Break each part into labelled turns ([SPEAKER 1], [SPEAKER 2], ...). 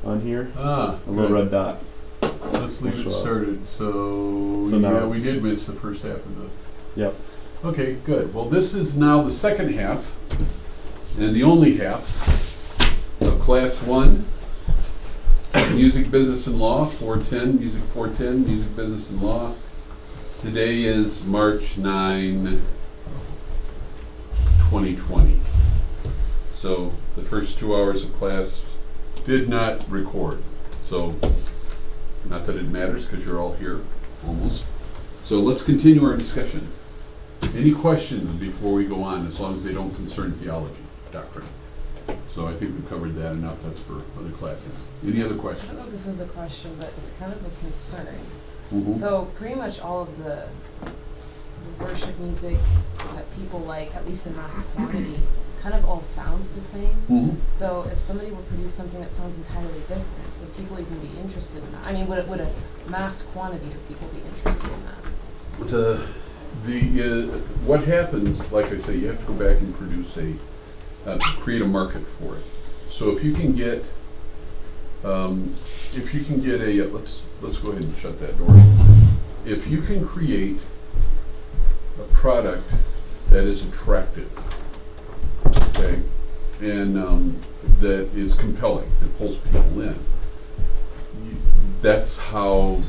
[SPEAKER 1] on here.
[SPEAKER 2] A
[SPEAKER 1] little red dot.
[SPEAKER 2] Let's leave it
[SPEAKER 1] show up.
[SPEAKER 2] started. So
[SPEAKER 1] now
[SPEAKER 2] yeah, we
[SPEAKER 1] it's-
[SPEAKER 2] did miss the first half of the.
[SPEAKER 1] Yep.
[SPEAKER 2] Okay, good. Well, this is now the second half, and the only half of Class 1, Music, Business, and Law, 410, Music 410, Music, Business, and Law. Today is March 9, 2020. So the first 2 hours of class did not record. So, not that it matters because you're all here, almost. So let's continue our discussion. Any questions before we go on, as long as they don't concern theology, doctrine? So I think we've covered that enough. That's for other classes. Any other
[SPEAKER 3] I don't know
[SPEAKER 2] questions?
[SPEAKER 3] if this is a question, but it's kind of a concern.
[SPEAKER 2] Mhm.
[SPEAKER 3] So pretty much all of the worship music that people like, at least in mass quantity, kind of all sounds the same.
[SPEAKER 2] Mhm.
[SPEAKER 3] So if somebody would produce something that sounds entirely different, would people even be interested in that? I mean, would a mass quantity of people be interested in that?
[SPEAKER 2] What happens, like I say, you have to go back and produce create a market for it. So if you can get let's go ahead and shut that door. If you can create a product that is attractive, okay, and that is compelling, that pulls people in, that's how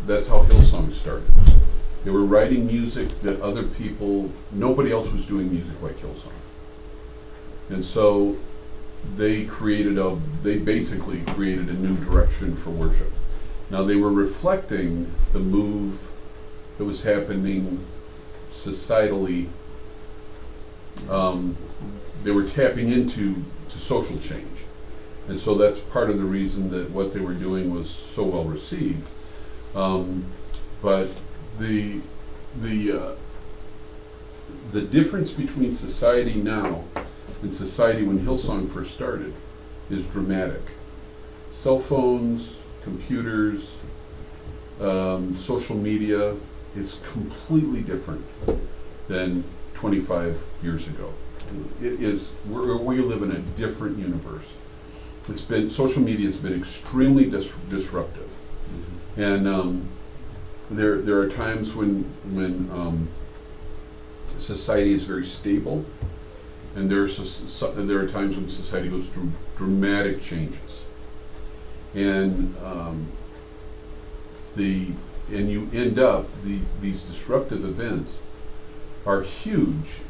[SPEAKER 2] Hillsong started. They were writing music that nobody else was doing music like Hillsong. And so they basically created a new direction for worship. Now they were reflecting the move that was happening societally. They were tapping into social change. And so that's part of the reason that what they were doing was so well received. But the difference between society now and society when Hillsong first started is dramatic. Cell phones, computers, social media, it's completely different than 25 years ago. We live in a different universe. Social media has been extremely disruptive. Mm-hmm. And there are times when society is very stable, and there are times when society goes through dramatic changes, and you end up these disruptive events are huge.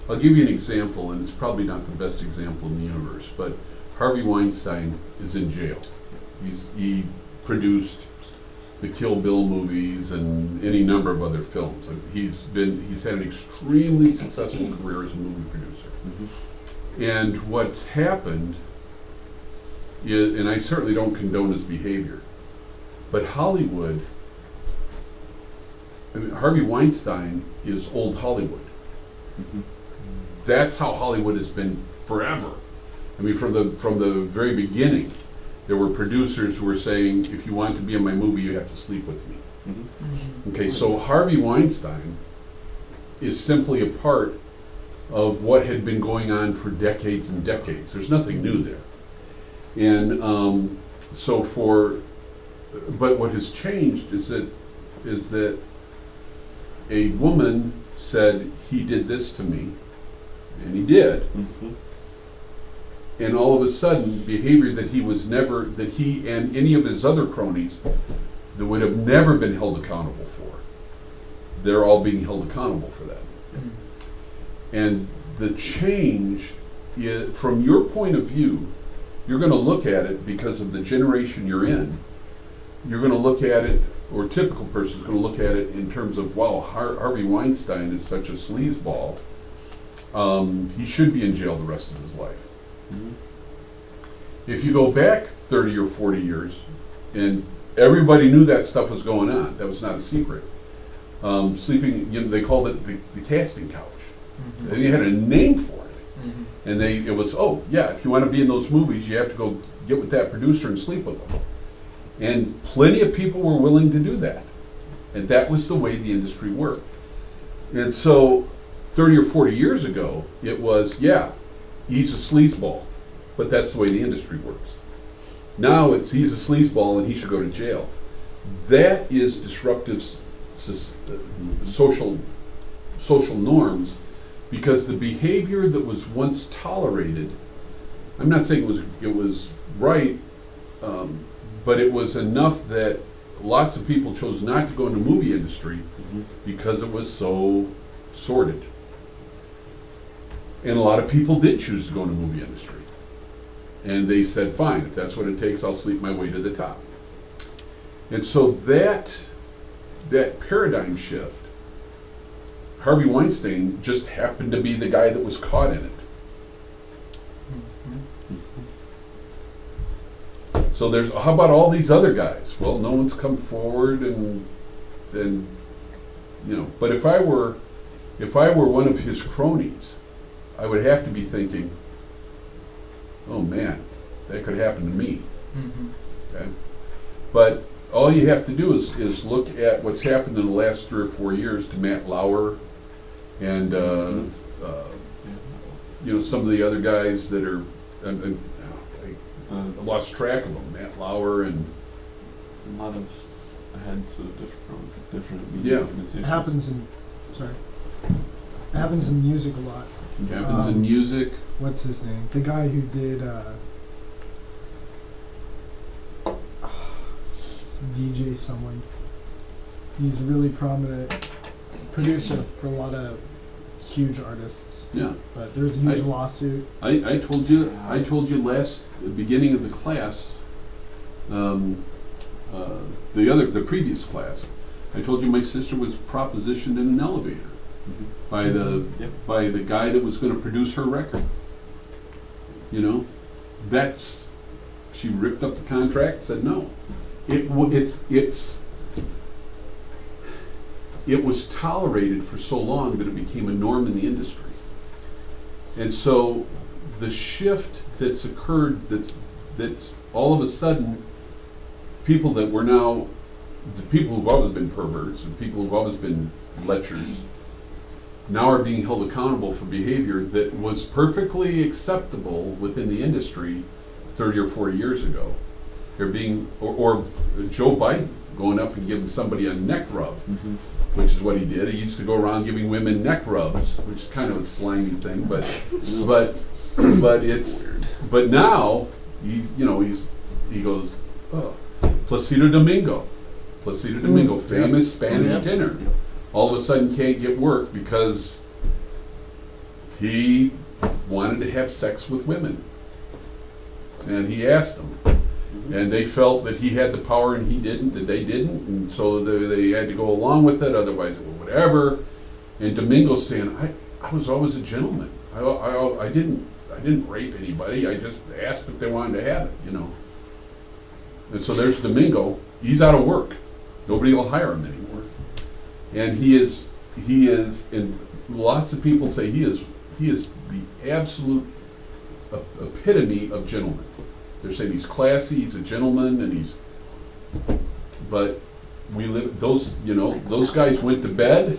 [SPEAKER 2] I'll give you an example, and it's probably not the best example in the universe, but Harvey Weinstein is in jail. He produced the Kill Bill movies and any number of other films. He's had an extremely successful career as a movie producer. Mm-hmm. And what's happened is, and I certainly don't condone his behavior, but Hollywood, Harvey Weinstein is old Hollywood. Mm-hmm. That's how Hollywood has been forever. I mean, from the very beginning, there were producers who were saying, if you want to be in my movie, you have to sleep with me. Mm-hmm. Mm-hmm. Okay, so Harvey Weinstein is simply a part of what had been going on for decades and decades. There's nothing new there. And but what has changed is that a woman said, he did this to me, and he did. Mm-hmm. And all of a sudden, behavior that he and any of his other cronies that would have never been held accountable for, they're all being held accountable for that. Mm-hmm. And the change, from your point of view, you're going to look at it because of the generation you're in. You're going to look at it, or a typical person is going to look at it in terms of, wow, Harvey Weinstein is such a sleazeball. He should be in jail the rest of his life. Mm-hmm. If you go back 30 or 40 years, and everybody knew that stuff was going on, that was not a secret. Sleeping, they called it the casting couch. Mm-hmm. And they had a name for it. Mm-hmm. And it was, if you want to be in those movies, you have to go get with that producer and sleep with them. And plenty of people were willing to do that. And that was the way the industry worked. And so 30 or 40 years ago, it was, he's a sleazeball. but that's the way the industry works. Now he's a sleazeball and he should go to jail. That is disruptive social norms, because the behavior that was once tolerated, I'm not saying it was right, but it was enough that lots of people chose not to go in the movie industry because it was so sordid. And a lot of people did choose to go in the movie industry. And they said, fine, if that's what it takes, I'll sleep my way to the top. And so that paradigm shift, Harvey Weinstein just happened to be the guy that was caught in it. So how about all these other guys? Well, no one's come forward, and then, but if I were one of his cronies, I would have to be thinking, oh man, that could happen to me. Okay? But all you have to do is look at what's happened in the last 3 or 4 years to Matt Lauer and some of the other guys that are, I lost track of them. Matt Lauer and
[SPEAKER 1] a lot of heads of different media organizations.
[SPEAKER 4] It happens in music a lot.
[SPEAKER 2] It happens in music.
[SPEAKER 4] What's his name? The guy who did it's DJ someone. He's a really prominent producer for a lot of huge artists.
[SPEAKER 2] Yeah.
[SPEAKER 4] But there's a huge lawsuit.
[SPEAKER 2] I told you the beginning of the class, the previous class, I told you my sister was propositioned in an elevator by the guy that was going to produce her record. She ripped up the contract, said no. It was tolerated for so long that it became a norm in the industry. And so the shift that's occurred, that's all of a sudden, people that were now, the people who've always been perverts and people who've always been lechers, now are being held accountable for behavior that was perfectly acceptable within the industry 30 or 40 years ago. They're being, or Joe Biden going up and giving somebody a neck rub, which is what he did. He used to go around giving women neck rubs, which is kind of a slangy thing, but now he goes, Placido Domingo, famous Spanish tenor, all of a sudden can't get work because he wanted to have sex with women, and he asked them. And they felt that he had the power and he didn't, that they didn't, and so they had to go along with it, otherwise it was whatever. And Domingo's saying, I was always a gentleman. I didn't rape anybody, I just asked if they wanted to have it, And so there's Domingo, he's out of work. Nobody will hire him anymore. And he is, and lots of people say he is the absolute epitome of gentleman. They're saying he's classy, he's a gentleman, and but those guys went to bed.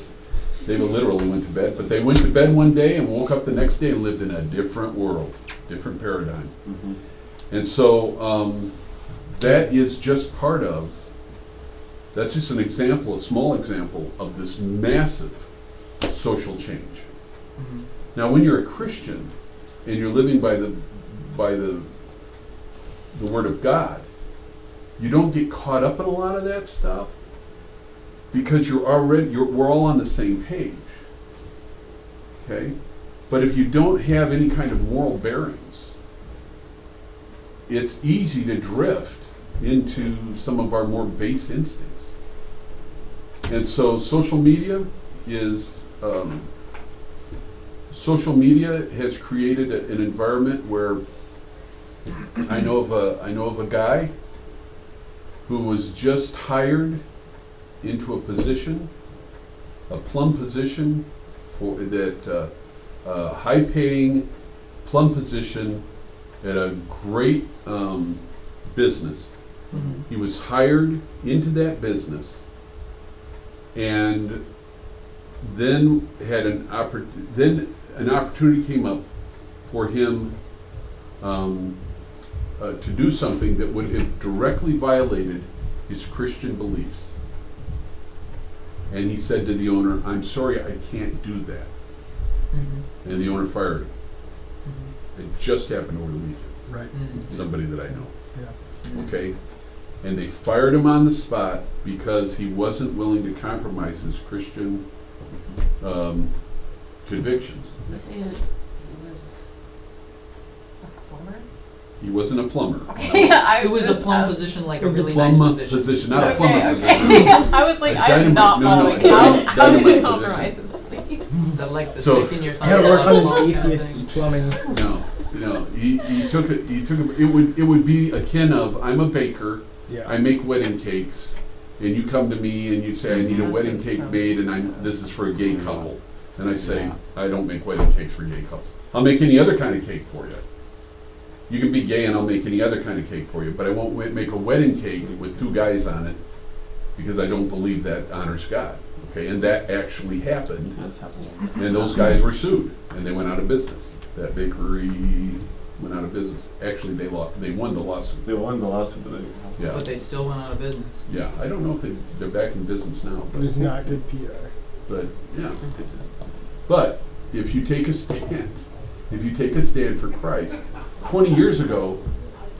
[SPEAKER 2] They literally went to bed, but they went to bed one day and woke up the next day and lived in a different world, different paradigm. And so that is just that's just an example, a small example of this massive social change. Now, when you're a Christian and you're living by the Word of God, you don't get caught up in a lot of that stuff because we're all on the same page. Okay? But if you don't have any kind of moral bearings, it's easy to drift into some of our more base instincts. And so social media has created an environment where I know of a guy who was just hired into a position, a plum position, for that high-paying plum position at a great business. He was hired into that business, and then an opportunity came up for him to do something that would have directly violated his Christian beliefs. And he said to the owner, "I'm sorry, I can't do that."
[SPEAKER 5] Mm-hmm.
[SPEAKER 2] And the owner fired him.
[SPEAKER 5] Mm-hmm.
[SPEAKER 2] It just happened over the weekend.
[SPEAKER 4] Right.
[SPEAKER 5] Mm-hmm.
[SPEAKER 2] Somebody that I know.
[SPEAKER 4] Yeah.
[SPEAKER 2] Okay? And they fired him on the spot because he wasn't willing to compromise his Christian convictions.
[SPEAKER 3] You say that he was a plumber?
[SPEAKER 2] He wasn't a plumber.
[SPEAKER 3] Okay, yeah,
[SPEAKER 5] It was a plum position, like
[SPEAKER 2] It
[SPEAKER 5] a
[SPEAKER 2] was a
[SPEAKER 5] really nice
[SPEAKER 2] plumber
[SPEAKER 5] position.
[SPEAKER 2] not a
[SPEAKER 3] Okay,
[SPEAKER 2] plumber
[SPEAKER 3] okay.
[SPEAKER 2] position.
[SPEAKER 3] I was like,
[SPEAKER 2] A
[SPEAKER 3] I'm not
[SPEAKER 2] dynamite-
[SPEAKER 3] following.
[SPEAKER 2] no,
[SPEAKER 3] How do
[SPEAKER 2] dynamite
[SPEAKER 3] you compromise
[SPEAKER 2] position.
[SPEAKER 3] this, please?
[SPEAKER 5] Is that like the
[SPEAKER 2] So-
[SPEAKER 5] stick in your thumb?
[SPEAKER 4] I gotta work
[SPEAKER 5] on
[SPEAKER 4] on
[SPEAKER 5] a
[SPEAKER 4] an
[SPEAKER 5] plum kind of
[SPEAKER 4] atheist
[SPEAKER 5] thing?
[SPEAKER 4] plumbing.
[SPEAKER 2] No, he took it, it would be akin of, I'm a baker,
[SPEAKER 4] Yeah.
[SPEAKER 2] I make wedding cakes, and you come to me and you say, I need a
[SPEAKER 3] Mhm.
[SPEAKER 2] wedding cake made, and this is for a gay couple. And I say, I don't make wedding cakes for gay couples. I'll make any other kind of cake for you. You can be gay and I'll make any other kind of cake for you, but I won't make a wedding cake with 2 guys on it because I don't believe that honors God. Okay, and that actually happened,
[SPEAKER 1] That's happening.
[SPEAKER 2] and those guys were sued, and they went out of business. That bakery went out of business. Actually, they won the lawsuit.
[SPEAKER 1] They won the lawsuit, but they lost.
[SPEAKER 2] Yeah.
[SPEAKER 5] But they still went out of business.
[SPEAKER 2] Yeah, I don't know if they're back in business now,
[SPEAKER 4] It was not good PR.
[SPEAKER 2] but yeah.
[SPEAKER 1] I think they did.
[SPEAKER 2] But if you take a stand for Christ, 20 years ago,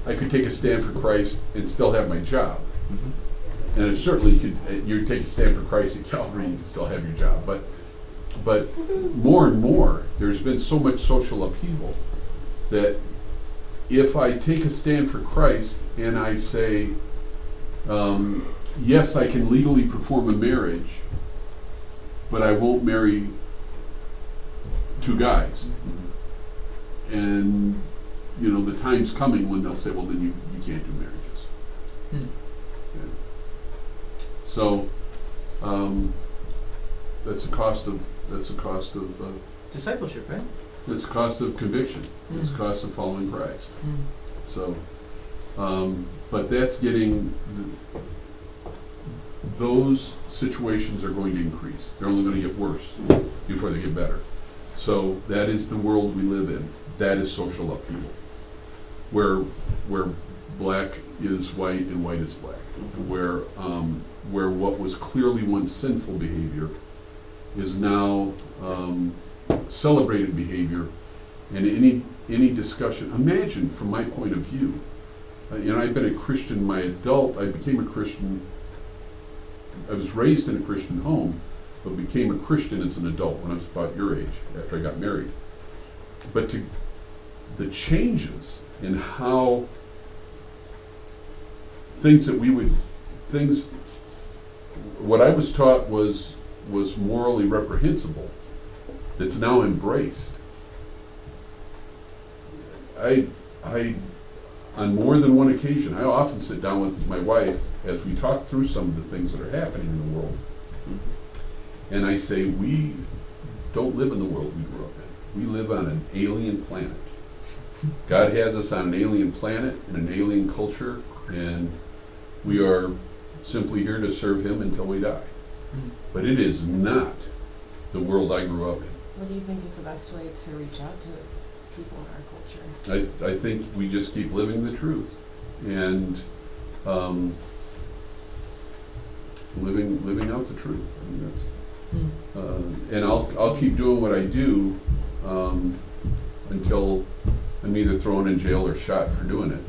[SPEAKER 2] I could take a stand for Christ and still have my job.
[SPEAKER 1] Mm-hmm.
[SPEAKER 2] And it certainly you take a stand for Christ at Calvary, you can still have your job. But more and more, there's been so much social upheaval that if I take a stand for Christ and I say, yes, I can legally perform a marriage, but I won't marry 2 guys. And, you know, the time's coming when they'll say, well, then you can't do marriages.
[SPEAKER 5] Hmm.
[SPEAKER 2] Yeah. So, that's a cost of
[SPEAKER 5] Discipleship, right?
[SPEAKER 2] it's a cost of conviction. It's a
[SPEAKER 5] Mhm.
[SPEAKER 2] cost of following Christ.
[SPEAKER 5] Mm.
[SPEAKER 2] So, but that's getting, those situations are going to increase. They're only going to get worse before they get better. So that is the world we live in. That is social upheaval, where black is white and white is black, where what was clearly once sinful behavior is now celebrated behavior. And any discussion, imagine from my point of view, I've been a Christian my adult, I became a Christian, I was raised in a Christian home, but became a Christian as an adult when I was about your age, after I got married. But the changes in how what I was taught was morally reprehensible, that's now embraced. I on more than one occasion, I often sit down with my wife as we talk through some of the things that are happening in the world. And I say, we don't live in the world we grew up in. We live on an alien planet. God has us on an alien planet, in an alien culture, and we are simply here to serve Him until we die.
[SPEAKER 5] Mm.
[SPEAKER 2] But it is not the world I grew up in.
[SPEAKER 3] What do you think is the best way to reach out to people in our culture?
[SPEAKER 2] I think we just keep living the truth and living out the truth. I mean, that's and I'll keep doing what I do until I'm either thrown in jail or shot for doing it.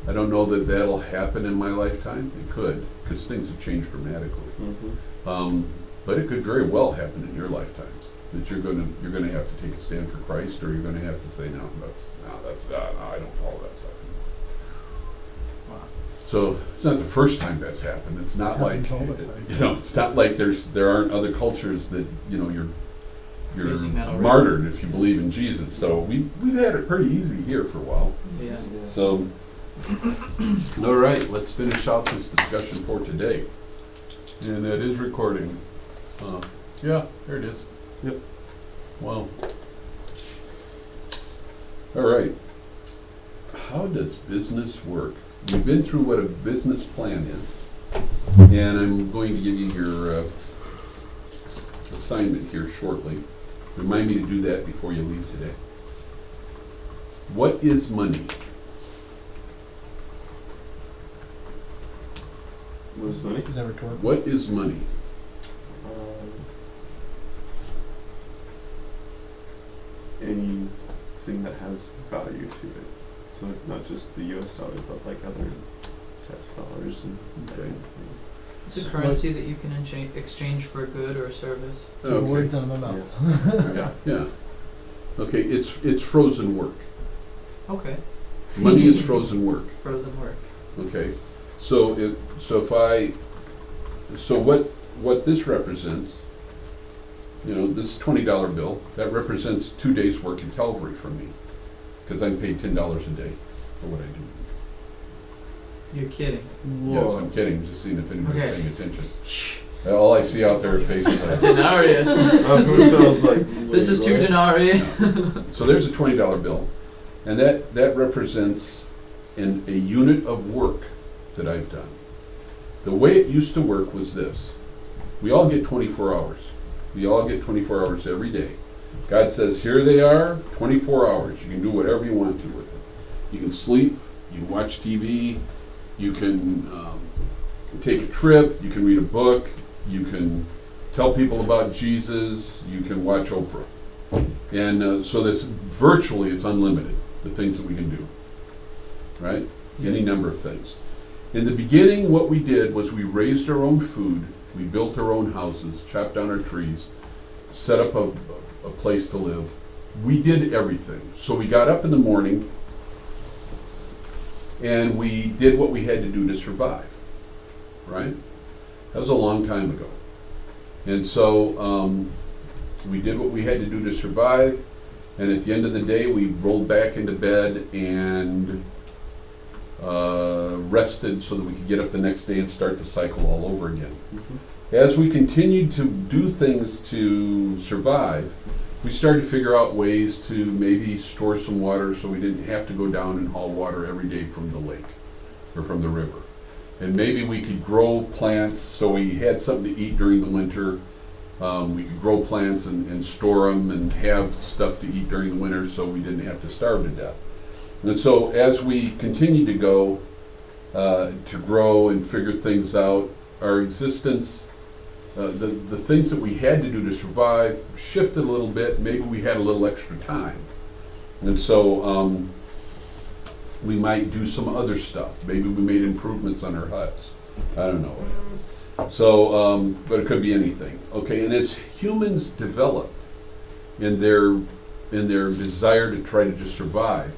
[SPEAKER 2] I don't know that that'll happen in my lifetime. It could, because things have changed dramatically.
[SPEAKER 1] Mm-hmm.
[SPEAKER 2] But it could very well happen in your lifetimes. That you're gonna have to take a stand for Christ, or you're gonna have to say, no, I don't follow that stuff anymore.
[SPEAKER 5] Wow.
[SPEAKER 2] So it's not the first time that's happened. It's not like
[SPEAKER 4] Happens all the time.
[SPEAKER 2] it's not like there aren't other cultures that you're
[SPEAKER 5] Facing that already.
[SPEAKER 2] martyred if you believe in Jesus. So we've had it pretty easy here for a while.
[SPEAKER 5] Yeah.
[SPEAKER 2] So all right, let's finish out this discussion for today. And it is recording. Yeah, there it is.
[SPEAKER 1] Yep.
[SPEAKER 2] Wow. All right. How does business work? We've been through what a business plan is, and I'm going to give you your assignment here shortly. Remind me to do that before you leave today. What is money?
[SPEAKER 1] What is money?
[SPEAKER 4] Is that rhetorical?
[SPEAKER 2] What is money?
[SPEAKER 1] Anything that has value to it. So not just the U.S. dollar, but like other types of dollars and
[SPEAKER 2] Okay.
[SPEAKER 5] It's a currency that you can exchange for a good or a service.
[SPEAKER 4] Two
[SPEAKER 2] Okay.
[SPEAKER 4] words out of my mouth.
[SPEAKER 1] Yeah.
[SPEAKER 2] Yeah. Okay, it's frozen work.
[SPEAKER 5] Okay.
[SPEAKER 2] Money is frozen work.
[SPEAKER 5] Frozen work.
[SPEAKER 2] Okay, so what this represents, this $20 bill, that represents 2 days' work in Calvary for me, because I'm paid $10 a day for what I do.
[SPEAKER 5] You're kidding.
[SPEAKER 2] Yes, I'm kidding, just seeing if anybody's
[SPEAKER 5] Okay.
[SPEAKER 2] paying attention. All I see out there are faces
[SPEAKER 5] A
[SPEAKER 2] like,
[SPEAKER 5] denarius.
[SPEAKER 1] Sounds like
[SPEAKER 5] This is 2 denarii.
[SPEAKER 2] so there's a $20 bill, and that represents a unit of work that I've done. The way it used to work was this. We all get 24 hours. We all get 24 hours every day. God says, here they are, 24 hours. You can do whatever you want to with it. You can sleep, you can watch TV, you can take a trip, you can read a book, you can tell people about Jesus, you can watch Oprah. And so that's virtually, it's unlimited, the things that we can do, right? Any number of things. In the beginning, what we did was we raised our own food, we built our own houses, chopped down our trees, set up a place to live. We did everything. So we got up in the morning and we did what we had to do to survive, right? That was a long time ago. And so we did what we had to do to survive, and at the end of the day, we rolled back into bed and rested so that we could get up the next day and start the cycle all over again.
[SPEAKER 1] Mm-hmm.
[SPEAKER 2] As we continued to do things to survive, we started to figure out ways to maybe store some water so we didn't have to go down and haul water every day from the lake or from the river. And maybe we could grow plants so we had something to eat during the winter. We could grow plants and store them and have stuff to eat during the winter so we didn't have to starve to death. And so as we continued to go, to grow and figure things out, our existence, the things that we had to do to survive shifted a little bit. Maybe we had a little extra time. And so we might do some other stuff. Maybe we made improvements on our huts. I don't know. So, but it could be anything. Okay, and as humans developed in their desire to try to just survive,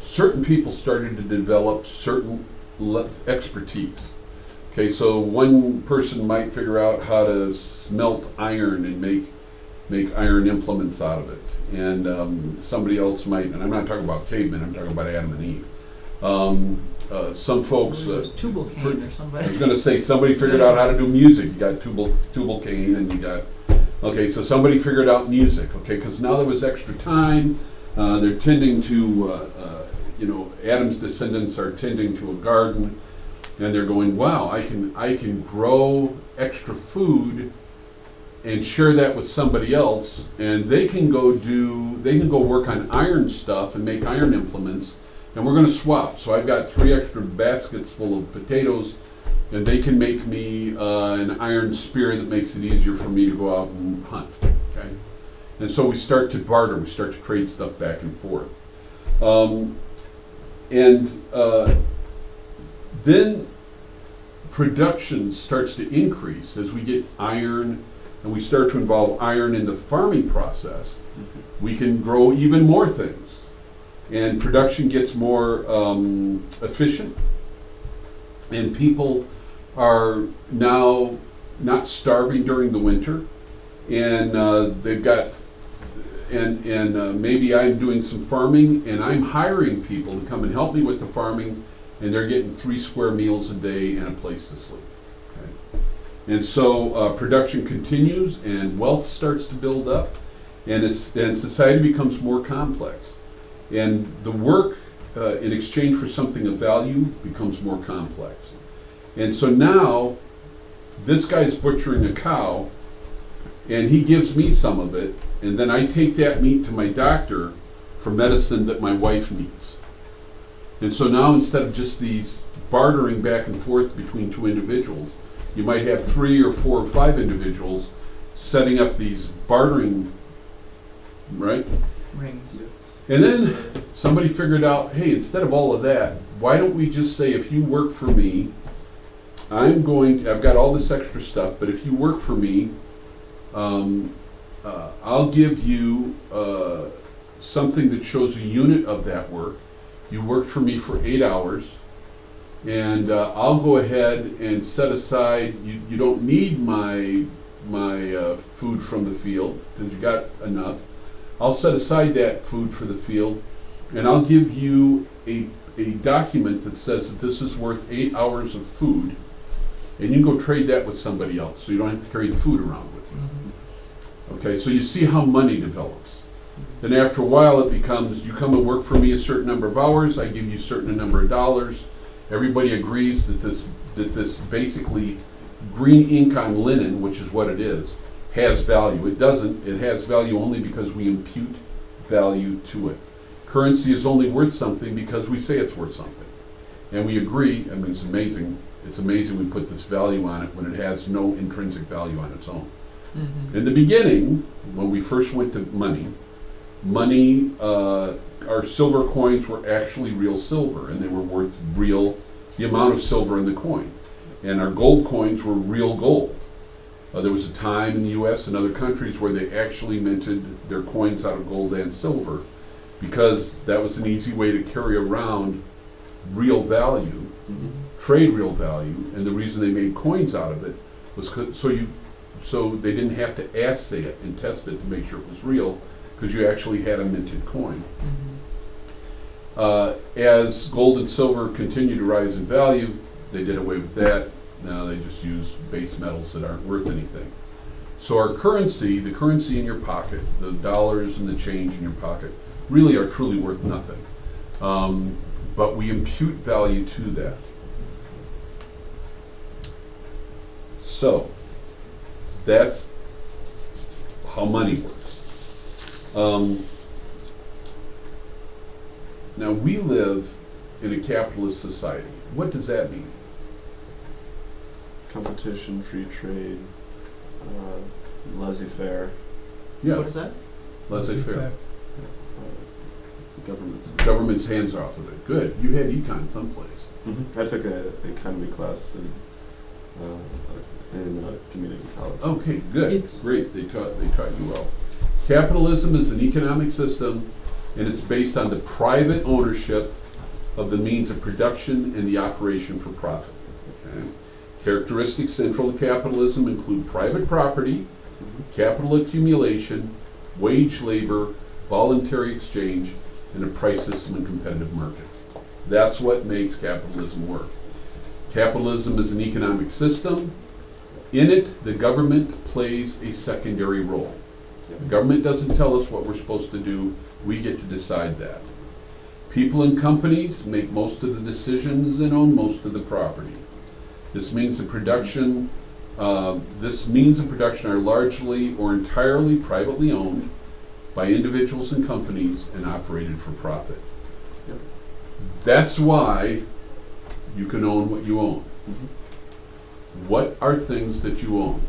[SPEAKER 2] certain people started to develop certain expertise. Okay, so one person might figure out how to smelt iron and make iron implements out of it. And somebody else might, and I'm not talking about cavemen, I'm talking about Adam and Eve. Some folks...
[SPEAKER 5] tubal cane or
[SPEAKER 2] I
[SPEAKER 5] somebody.
[SPEAKER 2] was going to say somebody figured out how to do music. You got tubal cane and you got... Okay, so somebody figured out music, okay, because now there was extra time. They're tending to, Adam's descendants are tending to a garden. And they're going, wow, I can grow extra food and share that with somebody else, and they can go work on iron stuff and make iron implements, and we're going to swap. So I've got 3 extra baskets full of potatoes, and they can make me an iron spear that makes it easier for me to go out and hunt. Okay, and so we start to barter, we start to trade stuff back and forth, then production starts to increase as we get iron and we start to involve iron in the farming process. We can grow even more things and production gets more efficient, and people are now not starving during the winter, and they've got maybe I'm doing some farming and I'm hiring people to come and help me with the farming, and they're getting 3 square meals a day and a place to sleep. Okay? And so production continues and wealth starts to build up, and society becomes more complex. And the work in exchange for something of value becomes more complex. And so now this guy's butchering a cow and he gives me some of it, and then I take that meat to my doctor for medicine that my wife needs. And so now instead of just these bartering back and forth between two individuals, you might have 3 or 4 or 5 individuals setting up these bartering, right?
[SPEAKER 5] Rings.
[SPEAKER 2] And then somebody figured out, hey, instead of all of that, why don't we just say, if you work for me, I've got all this extra stuff, but if you work for me, I'll give you something that shows a unit of that work. You worked for me for 8 hours, and I'll go ahead and set aside, you don't need my food from the field, because you got enough. I'll set aside that food for the field, and I'll give you a document that says that this is worth 8 hours of food, and you can go trade that with somebody else, so you don't have to carry the food around with you.
[SPEAKER 5] Mhm.
[SPEAKER 2] Okay, so you see how money develops. Then after a while it becomes, you come and work for me a certain number of hours, I give you a certain number of dollars. Everybody agrees that this basically green ink on linen, which is what it is, has value. It doesn't. It has value only because we impute value to it. Currency is only worth something because we say it's worth something. And we agree. I mean, it's amazing. It's amazing we put this value on it when it has no intrinsic value on its own.
[SPEAKER 5] Mhm.
[SPEAKER 2] In the beginning, when we first went to money, our silver coins were actually real silver, and they were worth the amount of silver in the coin. And our gold coins were real gold. There was a time in the US and other countries where they actually minted their coins out of gold and silver, because that was an easy way to carry around real value, trade real value, and the reason they made coins out of it was so they didn't have to assay it and test it to make sure it was real, because you actually had a minted coin.
[SPEAKER 5] Mhm.
[SPEAKER 2] As gold and silver continued to rise in value, they did away with that. Now they just use base metals that aren't worth anything. So our currency, the currency in your pocket, the dollars and the change in your pocket, really are truly worth nothing. But we impute value to that. So that's how money works. Now we live in a capitalist society. What does that mean?
[SPEAKER 1] Competition, free trade, laissez-faire,
[SPEAKER 2] Yeah,
[SPEAKER 5] What is that?
[SPEAKER 2] laissez-faire.
[SPEAKER 1] government's
[SPEAKER 2] Hands off of it. Good. You had econ someplace.
[SPEAKER 1] I took an economy class in community college.
[SPEAKER 2] Okay, good.
[SPEAKER 5] It's-
[SPEAKER 2] Great. They taught you well. Capitalism is an economic system, and it's based on the private ownership of the means of production and the operation for profit. Okay? Characteristics central to capitalism include private property, capital accumulation, wage labor, voluntary exchange, and a price system in competitive markets. That's what makes capitalism work. Capitalism is an economic system. In it, the government plays a secondary role. The government doesn't tell us what we're supposed to do. We get to decide that. People and companies make most of the decisions and own most of the property. This means the production are largely or entirely privately owned by individuals and companies and operated for profit.
[SPEAKER 1] Yep.
[SPEAKER 2] That's why you can own what you own.
[SPEAKER 1] Mhm.
[SPEAKER 2] What are things that you own?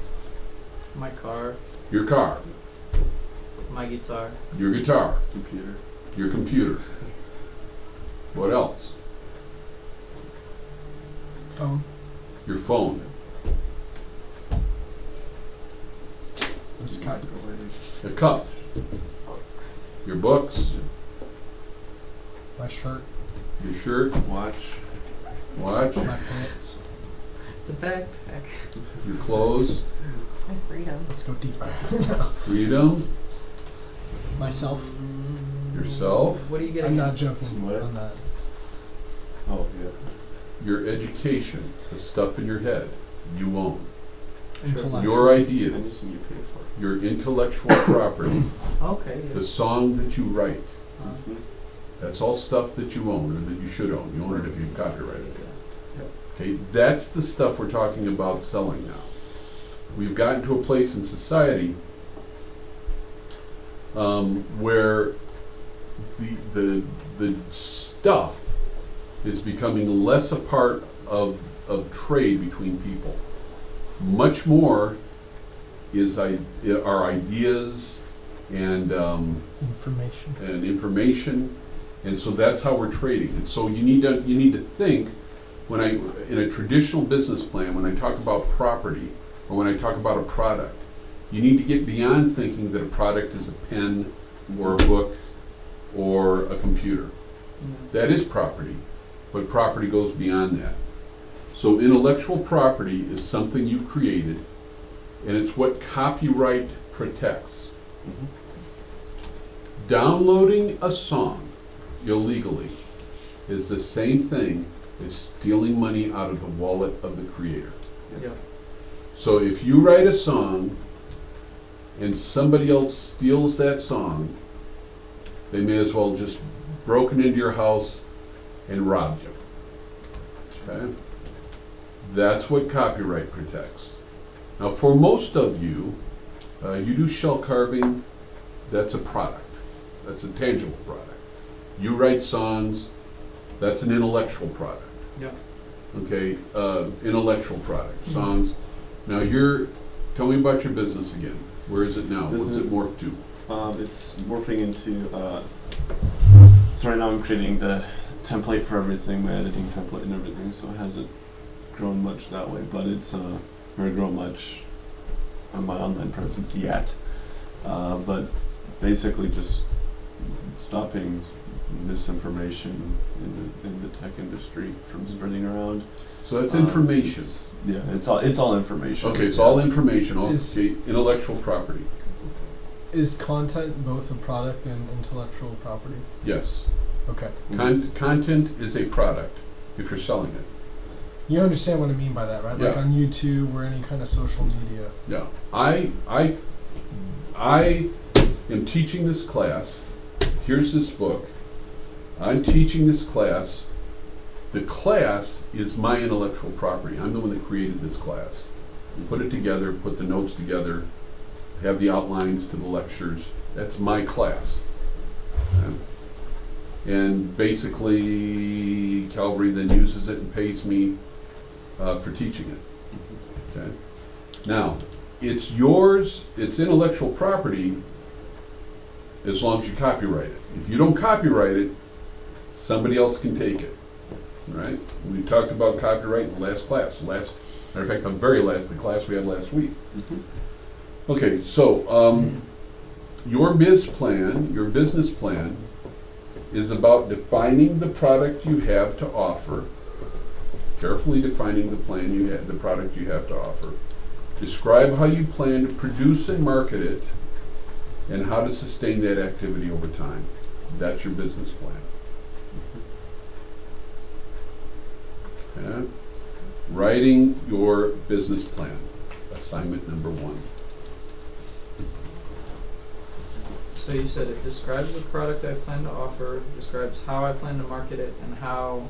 [SPEAKER 5] My car,
[SPEAKER 2] Your car,
[SPEAKER 5] my guitar,
[SPEAKER 2] your guitar,
[SPEAKER 1] Computer.
[SPEAKER 2] your computer. What else?
[SPEAKER 4] Phone.
[SPEAKER 2] Your phone,
[SPEAKER 4] This cup.
[SPEAKER 1] Microwave.
[SPEAKER 2] a cup,
[SPEAKER 3] Books.
[SPEAKER 2] your books,
[SPEAKER 4] My shirt.
[SPEAKER 2] your shirt,
[SPEAKER 1] Watch.
[SPEAKER 2] watch,
[SPEAKER 4] My pants.
[SPEAKER 5] the backpack.
[SPEAKER 2] your clothes,
[SPEAKER 3] My freedom.
[SPEAKER 4] Let's go deeper.
[SPEAKER 2] freedom,
[SPEAKER 4] Myself.
[SPEAKER 2] yourself,
[SPEAKER 5] What are you getting?
[SPEAKER 4] I'm not joking
[SPEAKER 1] What?
[SPEAKER 4] on that.
[SPEAKER 1] Oh yeah.
[SPEAKER 2] your education, the stuff in your head, you own.
[SPEAKER 4] Intellectual.
[SPEAKER 2] Your ideas,
[SPEAKER 1] Anything you pay for.
[SPEAKER 2] your intellectual property,
[SPEAKER 5] Okay.
[SPEAKER 2] the song that you write,
[SPEAKER 1] Mhm.
[SPEAKER 2] that's all stuff that you own, or that you should own. You own it if you copyright it.
[SPEAKER 5] Yeah.
[SPEAKER 2] Okay, that's the stuff we're talking about selling now. We've gotten to a place in society where the stuff is becoming less a part of trade between people. Much more is our ideas and information, and so that's how we're trading. And so you need to think in a traditional business plan, when I talk about property or when I talk about a product, you need to get beyond thinking that a product is a pen or a book or a computer. That is property, but property goes beyond that. So intellectual property is something you've created, and it's what copyright protects. Downloading a song illegally is the same thing as stealing money out of the wallet of the creator.
[SPEAKER 5] Yeah.
[SPEAKER 2] So if you write a song and somebody else steals that song, they may as well just broken into your house and robbed you. Okay? That's what copyright protects. Now for most of you, you do shell carving, that's a product. That's a tangible product. You write songs, that's an intellectual product.
[SPEAKER 5] Yeah.
[SPEAKER 2] Okay, intellectual product, songs. Now tell me about your business again. Where is it now? What's it morphed to?
[SPEAKER 1] It's morphing into, so right now I'm creating the template for everything, my editing template and everything, so it hasn't grown much that way, but it's or grown much on my online presence yet. But basically just stopping misinformation in the tech industry from spreading around.
[SPEAKER 2] So that's information.
[SPEAKER 1] It's all information.
[SPEAKER 2] Okay, it's all information, all intellectual property.
[SPEAKER 4] Is content both a product and intellectual property?
[SPEAKER 2] Yes.
[SPEAKER 4] Okay.
[SPEAKER 2] Content is a product if you're selling it.
[SPEAKER 4] You understand what I mean by that, right?
[SPEAKER 2] Yeah.
[SPEAKER 4] Like on YouTube or any kind of social media.
[SPEAKER 2] Yeah. I am teaching this class. Here's this book. I'm teaching this class. The class is my intellectual property. I'm the one that created this class. Put it together, put the notes together, have the outlines to the lectures. That's my class. And basically, Calvary then uses it and pays me for teaching it. Okay. Now, it's yours, it's intellectual property as long as you copyright it. If you don't copyright it, somebody else can take it. Right? We talked about copyright in the last class. Matter of fact, the class we had last week. Okay, so your business plan is about defining the product you have to offer, carefully defining the product you have to offer, describe how you plan to produce and market it, and how to sustain that activity over time. That's your business plan. Okay. Writing your business plan, assignment number 1.
[SPEAKER 5] So you said it describes the product I plan to offer, describes how I plan to market it, and how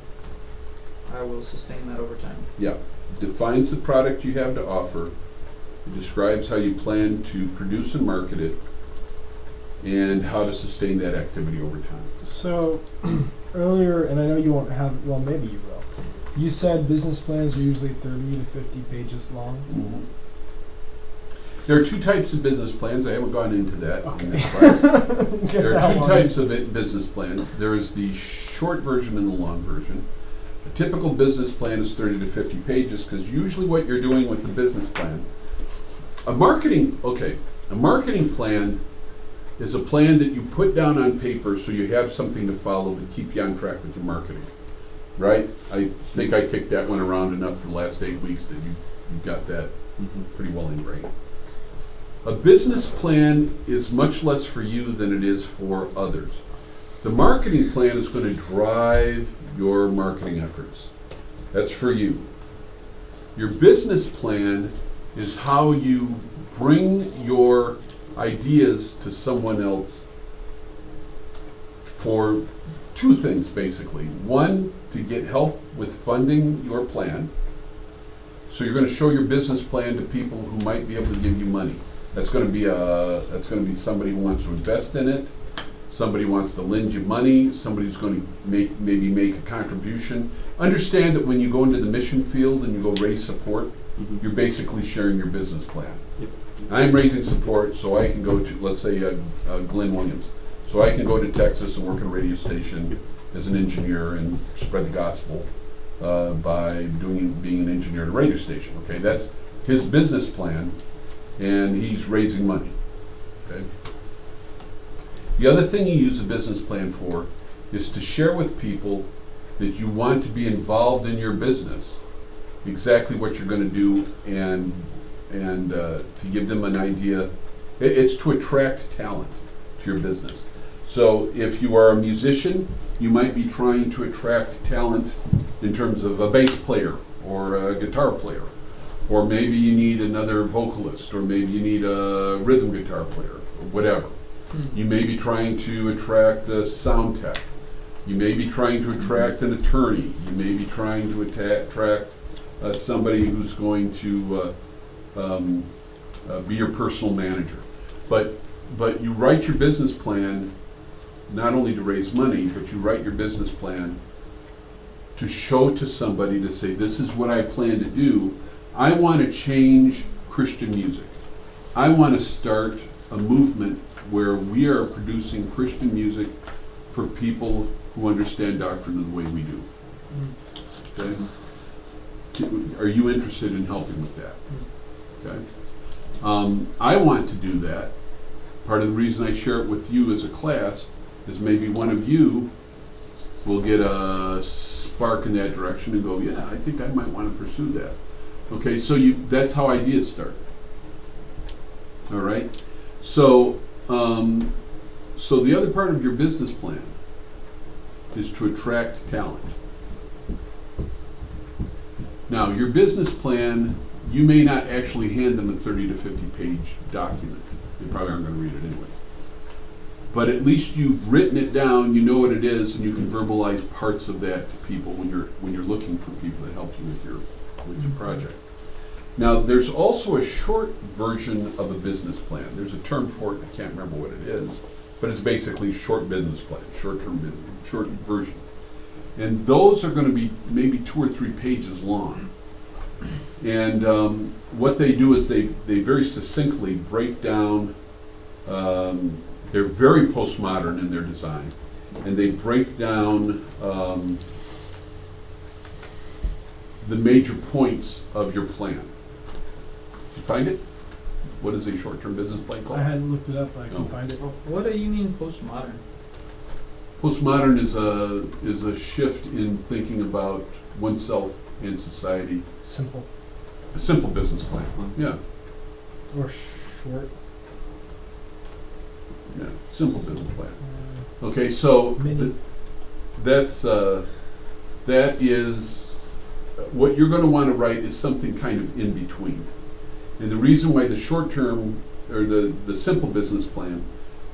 [SPEAKER 5] I will sustain that over time.
[SPEAKER 2] Yeah, defines the product you have to offer, it describes how you plan to produce and market it, and how to sustain that activity over time.
[SPEAKER 4] So earlier, and I know you won't have, well, maybe you will. You said business plans are usually 30 to 50 pages long.
[SPEAKER 2] Mm-hmm. There are 2 types of business plans. I haven't gone into that in this class. There are 2 types of business plans. There is the short version and the long version. A typical business plan is 30 to 50 pages because usually what you're doing with the business plan, a marketing plan is a plan that you put down on paper so you have something to follow to keep you on track with your marketing. Right? I think I kicked that one around enough for the last 8 weeks that you got that pretty well ingrained. A business plan is much less for you than it is for others. The marketing plan is going to drive your marketing efforts. That's for you. Your business plan is how you bring your ideas to someone else for 2 things, basically. 1, to get help with funding your plan. So you're going to show your business plan to people who might be able to give you money. That's going to be somebody who wants to invest in it, somebody wants to lend you money, somebody's going to maybe make a contribution. Understand that when you go into the mission field and you go raise support, you're basically sharing your business plan.
[SPEAKER 1] Yep.
[SPEAKER 2] I'm raising support so I can go to, let's say, Glenn Williams. So I can go to Texas and work at a radio station as an engineer and spread the gospel by being an engineer at a radio station. Okay, that's his business plan, and he's raising money. Okay. The other thing you use a business plan for is to share with people that you want to be involved in your business, exactly what you're going to do, and to give them an idea. It's to attract talent to your business. So if you are a musician, you might be trying to attract talent in terms of a bass player or a guitar player, or maybe you need another vocalist, or maybe you need a rhythm guitar player, or whatever. You may be trying to attract a sound tech. You may be trying to attract an attorney. You may be trying to attract somebody who's going to be your personal manager. But you write your business plan not only to raise money, but you write your business plan to show to somebody, to say, this is what I plan to do. I want to change Christian music. I want to start a movement where we are producing Christian music for people who understand doctrine the way we do. Okay? Are you interested in helping with that? Okay? I want to do that. Part of the reason I share it with you as a class is maybe one of you will get a spark in that direction and go, yeah, I think I might want to pursue that. Okay, so that's how ideas start. All right? So the other part of your business plan is to attract talent. Now, your business plan, you may not actually hand them a 30 to 50 page document. They probably aren't going to read it anyway. But at least you've written it down, you know what it is, and you can verbalize parts of that to people when you're looking for people to help you with your project. Now, there's also a short version of a business plan. There's a term for it, I can't remember what it is, but it's basically short business plan, short version. And those are going to be maybe 2 or 3 pages long. And what they do is they very succinctly break down, they're very postmodern in their design, and they break down the major points of your plan. Did you find it? What is a short-term business plan called?
[SPEAKER 4] I hadn't looked it up, but I can
[SPEAKER 2] Oh.
[SPEAKER 4] find it.
[SPEAKER 5] What do you mean postmodern?
[SPEAKER 2] Postmodern is a shift in thinking about oneself and society.
[SPEAKER 4] Simple
[SPEAKER 2] A simple business plan. Yeah,
[SPEAKER 4] or short.
[SPEAKER 2] yeah, simple business plan. Okay, so
[SPEAKER 4] Mini.
[SPEAKER 2] that is what you're going to want to write is something kind of in between. And the reason why the short term or the simple business plan,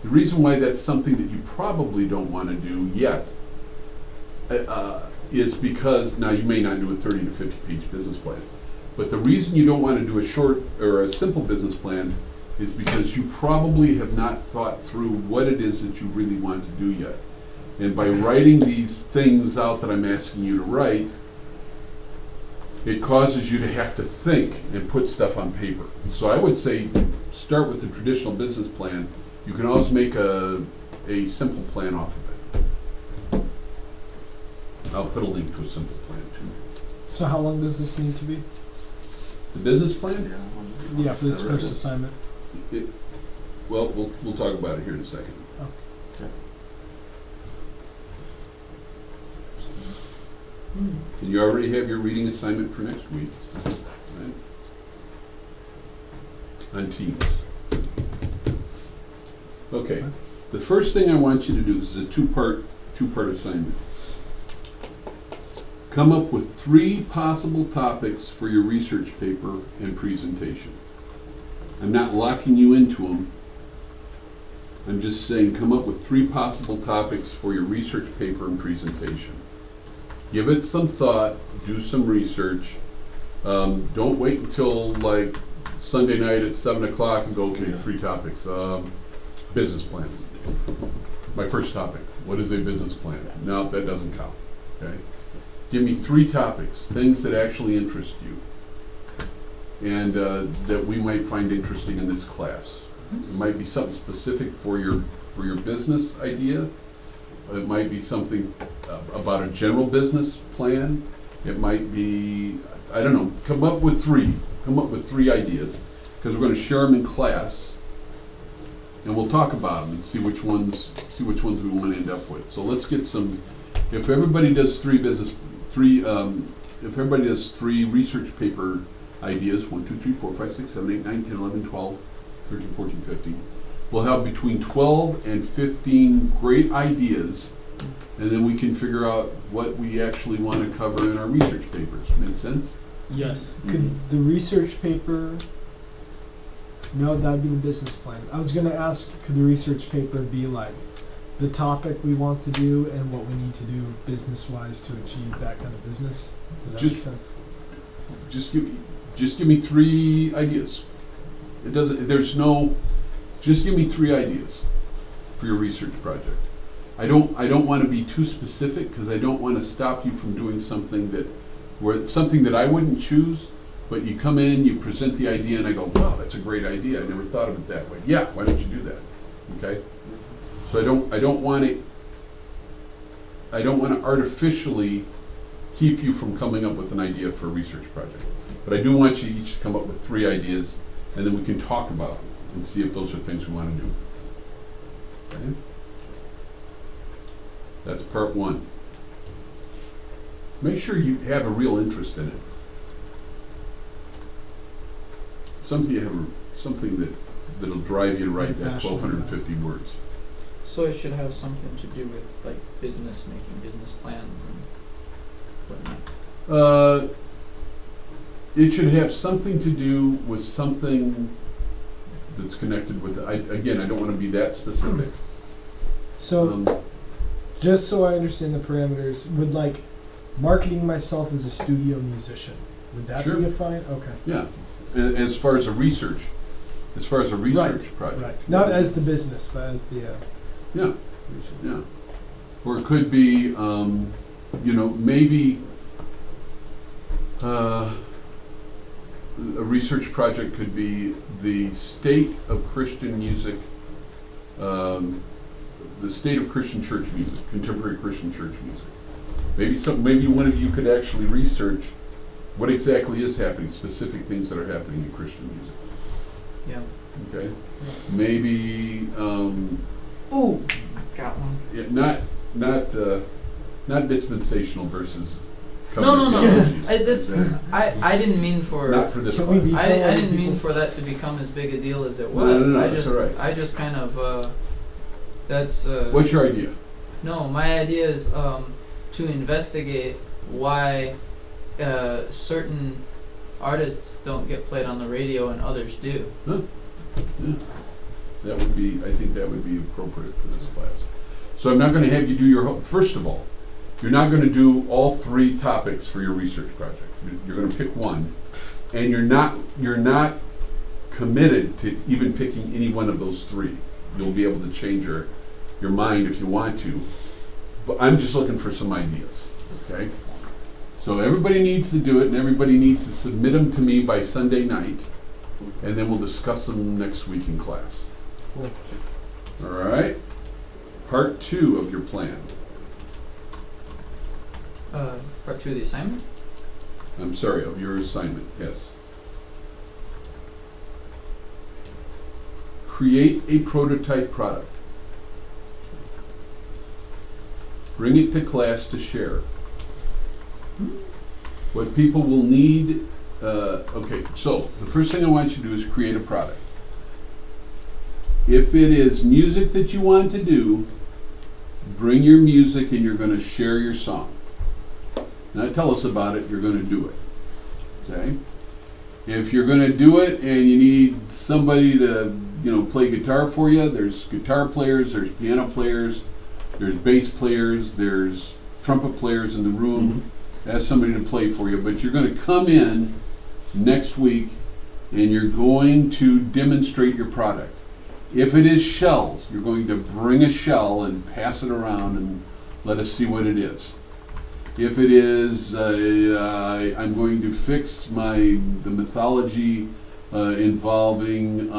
[SPEAKER 2] the reason why that's something that you probably don't want to do yet is because, now you may not do a 30 to 50 page business plan, but the reason you don't want to do a short or a simple business plan is because you probably have not thought through what it is that you really want to do yet. And by writing these things out that I'm asking you to write, it causes you to have to think and put stuff on paper. So I would say start with the traditional business plan. You can always make a simple plan off of it. I'll put a link to a simple plan too.
[SPEAKER 4] So how long does this need to be?
[SPEAKER 2] The business plan?
[SPEAKER 4] Yeah, for this first assignment.
[SPEAKER 2] Well, we'll talk about it here in a second.
[SPEAKER 4] Oh.
[SPEAKER 1] Okay.
[SPEAKER 2] And you already have your reading assignment for next week, right? On Teams. Okay. The first thing I want you to do, this is a two-part assignment. Come up with 3 possible topics for your research paper and presentation. I'm not locking you into them. I'm just saying come up with 3 possible topics for your research paper and presentation. Give it some thought, do some research. Don't wait until like Sunday night at 7 o'clock and go, okay, 3 topics. Business plan. my first topic. What is a business plan? No, that doesn't count. Okay. Give me 3 topics, things that actually interest you, and that we might find interesting in this class. It might be something specific for your business idea. It might be something about a general business plan. It might be, I don't know. Come up with 3. Come up with 3 ideas, because we're going to share them in class, and we'll talk about them and see which ones we want to end up with. So let's get some. If everybody does 3 research paper ideas, 1, 2, 3, 4, 5, 6, 7, 8, 9, 10, 11, 12, 13, 14, 15. We'll have between 12 and 15 great ideas, and then we can figure out what we actually want to cover in our research papers. Make sense?
[SPEAKER 4] Yes. Could the research paper? No, that'd be the business plan. I was gonna ask, could the research paper be like the topic we want to do and what we need to do business-wise to achieve that kind of business? Does that make sense?
[SPEAKER 2] Just give me 3 ideas. It doesn't. There's no. Just give me 3 ideas for your research project. I don't want to be too specific, because I don't want to stop you from doing something that I wouldn't choose. But you come in, you present the idea, and I go, wow, that's a great idea. I never thought of it that way. Yeah, why don't you do that? Okay. So I don't want to artificially keep you from coming up with an idea for a research project. But I do want you each to come up with 3 ideas, and then we can talk about them and see if those are things we want to do. Okay? That's part 1. Make sure you have a real interest in it. Something that'll drive you to write that 1,250 words.
[SPEAKER 5] So it should have something to do with like business, making business plans and whatnot.
[SPEAKER 2] It should have something to do with something that's connected with it. I don't want to be that specific.
[SPEAKER 4] So, just so I understand the parameters, would like marketing myself as a studio musician, would that
[SPEAKER 2] Sure.
[SPEAKER 4] be a fine? Okay.
[SPEAKER 2] Yeah, as far as a research project.
[SPEAKER 4] Right. Not as the business, but as the
[SPEAKER 2] Yeah,
[SPEAKER 4] research.
[SPEAKER 2] yeah. Or it could be, maybe a research project could be the state of Christian music, the state of Christian church music, contemporary Christian church music. Maybe one of you could actually research what exactly is happening, specific things that are happening in Christian music.
[SPEAKER 5] Yeah.
[SPEAKER 2] Okay. Maybe.
[SPEAKER 5] Ooh, I got one.
[SPEAKER 2] Yeah, not dispensational versus.
[SPEAKER 5] No.
[SPEAKER 2] coverages.
[SPEAKER 5] I didn't mean for.
[SPEAKER 2] Not for this
[SPEAKER 4] Can we
[SPEAKER 2] class.
[SPEAKER 4] be-
[SPEAKER 5] I didn't mean for that to become as big a deal as it was.
[SPEAKER 2] No,
[SPEAKER 5] I
[SPEAKER 2] that's
[SPEAKER 5] just
[SPEAKER 2] all right.
[SPEAKER 5] I just kind of that's
[SPEAKER 2] What's your idea?
[SPEAKER 5] no, my idea is to investigate why certain artists don't get played on the radio and others do.
[SPEAKER 2] Huh? Yeah. I think that would be appropriate for this class. So I'm not going to have you do first of all, you're not going to do all 3 topics for your research project. You're going to pick one, and you're not committed to even picking any one of those 3. You'll be able to change your mind if you want to, but I'm just looking for some ideas, okay? So everybody needs to do it, and everybody needs to submit them to me by Sunday night, and then we'll discuss them next week in class.
[SPEAKER 4] Cool.
[SPEAKER 2] All right? Part 2 of your plan.
[SPEAKER 5] Part 2 of the assignment.
[SPEAKER 2] I'm sorry, of your assignment, yes. Create a prototype product. Bring it to class to share. What people will need, okay, so the first thing I want you to do is create a product. If it is music that you want to do, bring your music and you're going to share your song. Not tell us about it, you're going to do it. Okay? If you're going to do it and you need somebody to, play guitar for you, there's guitar players, there's piano players, there's bass players, there's trumpet players in the room. Ask somebody to play for you, but you're going to come in next week and you're going to demonstrate your product. If it is shells, you're going to bring a shell and pass it around and let us see what it is. If it is, I'm going to fix the mythology involving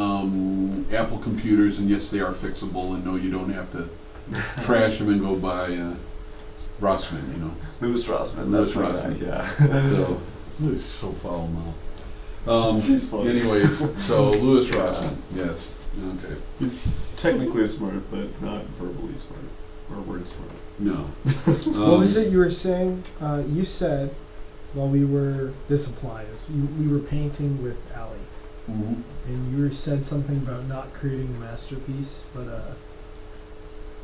[SPEAKER 2] Apple computers, and yes, they are fixable, and no, you don't have to trash them and go buy Rossmann, you know.
[SPEAKER 1] Louis Rossmann,
[SPEAKER 2] Louis
[SPEAKER 1] that's right.
[SPEAKER 2] Rossmann.
[SPEAKER 1] Yeah.
[SPEAKER 2] So, Louis is so foul now.
[SPEAKER 1] He's funny.
[SPEAKER 2] Anyways, so Louis Rossmann, yes, okay.
[SPEAKER 1] He's technically smart, but not verbally smart or word smart.
[SPEAKER 2] No.
[SPEAKER 4] What was it you were saying? You said while this applies, we were painting with Allie,
[SPEAKER 2] Mhm.
[SPEAKER 4] and you said something about not creating a masterpiece, but